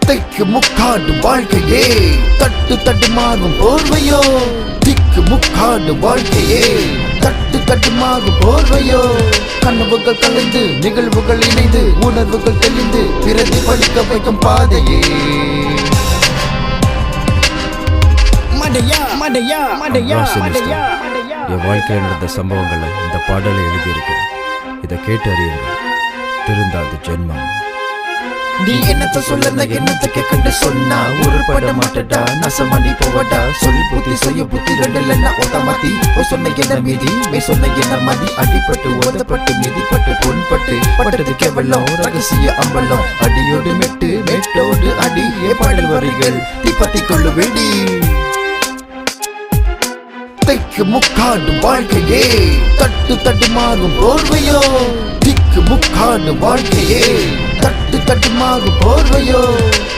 திக்கு முக்காடு வாழ்க்கையே தட்டு தட்டு மாறும் போர்வையோ திக்கு முக்காடு வாழ்க்கையே தட்டு தட்டு மாறும் போர்வையோ கனவுகள் கலைந்து நிகழ்வுகள் இணைந்து உணர்வுகள் தெளிந்து பிரதிபலிக்க வைக்கும் பாதையே என் வாழ்க்கையில் நடந்த சம்பவங்களை இந்த பாடலை எழுதியிருக்கிறேன். இதை கேட்டு அறியுங்கள். திருந்தாது ஜென்மம். நீ என்னத்த சொல்ல என்னத்துக்கு கண்டு சொன்னா ஒரு பட மாட்டடா நசமணி போவடா சொல் புத்தி செய்ய புத்தி ரெண்டுல ஒத்த மாத்தி சொன்ன என்ன மீதி மே சொன்ன என்ன மதி அடிப்பட்டு ஓதப்பட்டு மிதிப்பட்டு பொன்பட்டு பட்டது கேவலம் ரகசிய அம்பலம் அடியோடு மெட்டு மெட்டோடு அடி பாடல் வரிகள் தீப்பத்தி கொள்ளு வேண்டி திக்கு முக்காடு வாழ்க்கையே தட்டு தட்டு மாறும் போர்வையோ திக்கு முக்காடு வாழ்க்கையே தட்டு தட்டு மாறும் போர்வையோ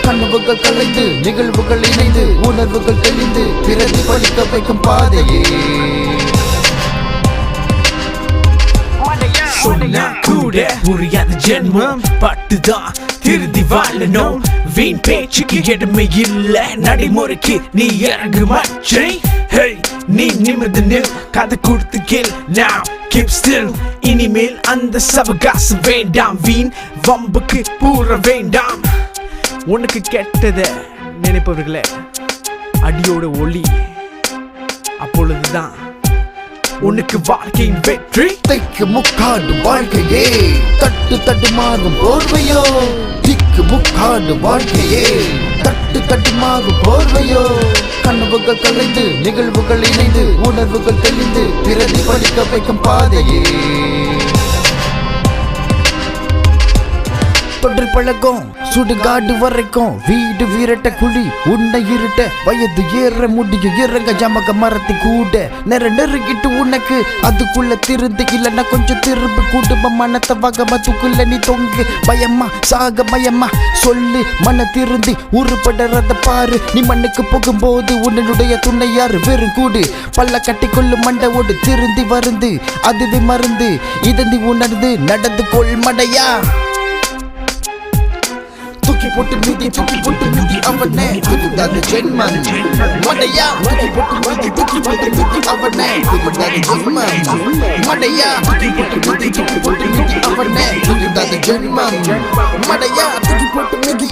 கனவுகள் கலைந்து நிகழ்வுகள் இணைந்து உணர்வுகள் தெளிந்து பிரதிபலிக்க வைக்கும் பாதையே சொன்னா கூட புரியாத ஜென்மம் பட்டுதான் திருதி வாழணும் வீண் பேச்சுக்கு இடமே இல்ல நடைமுறைக்கு நீ இறங்கு மச்சை நீ நிமிர்ந்து நில் கதை கொடுத்து கேள் now keep still இனிமேல் அந்த சவகாசம் வேண்டாம் வீண் வம்புக்கு பூர வேண்டாம் உனக்கு கெட்டத நினைப்பவர்களே அடியோட ஒளி அப்பொழுதுதான் உனக்கு வாழ்க்கையின் வெற்றி திக்கு முக்காடு வாழ்க்கையே தட்டு தட்டு மாறும் போர்வையோ திக்கு முக்காடு வாழ்க்கையே தட்டு தட்டு மாறும் போர்வையோ கனவுகள் கலைந்து நிகழ்வுகள் இணைந்து உணர்வுகள் தெளிந்து பிரதிபலிக்க வைக்கும் பாதையே தொன்று பழக்கம் சுடுகாடு வரைக்கும் வீடு வீரட்ட குழி உன்னை இருட்ட வயது ஏற முடியும் இறங்க ஜமக மரத்தை கூட நெருங்கிட்டு உனக்கு அதுக்குள்ள திருந்து இல்லைன்னா கொஞ்சம் திரும்பி குடும்ப மனத்தை வகமத்துக்குள்ள நீ தொங்கு பயமா சாக பயமா சொல்லு மன திருந்தி உருப்படறத பாரு நீ மண்ணுக்கு போகும்போது உன்னுடைய துணை யாரு வெறும் கூடு பல்ல கட்டி கொள்ளு மண்டை ஓடு திருந்தி வருந்து அதுவே மருந்து இதை நீ உணர்ந்து நடந்து கொள் மடையா தூக்கி போட்டு மிதி அவனே திருந்தாது ஜென்மம் மடையா தூக்கி போட்டு அவனே திருந்தாது ஜென்மம் மடையா தூக்கி போட்டு மிதி அவனே திருந்தாது ஜென்மம் மடையா தூக்கி போட்டு மிதி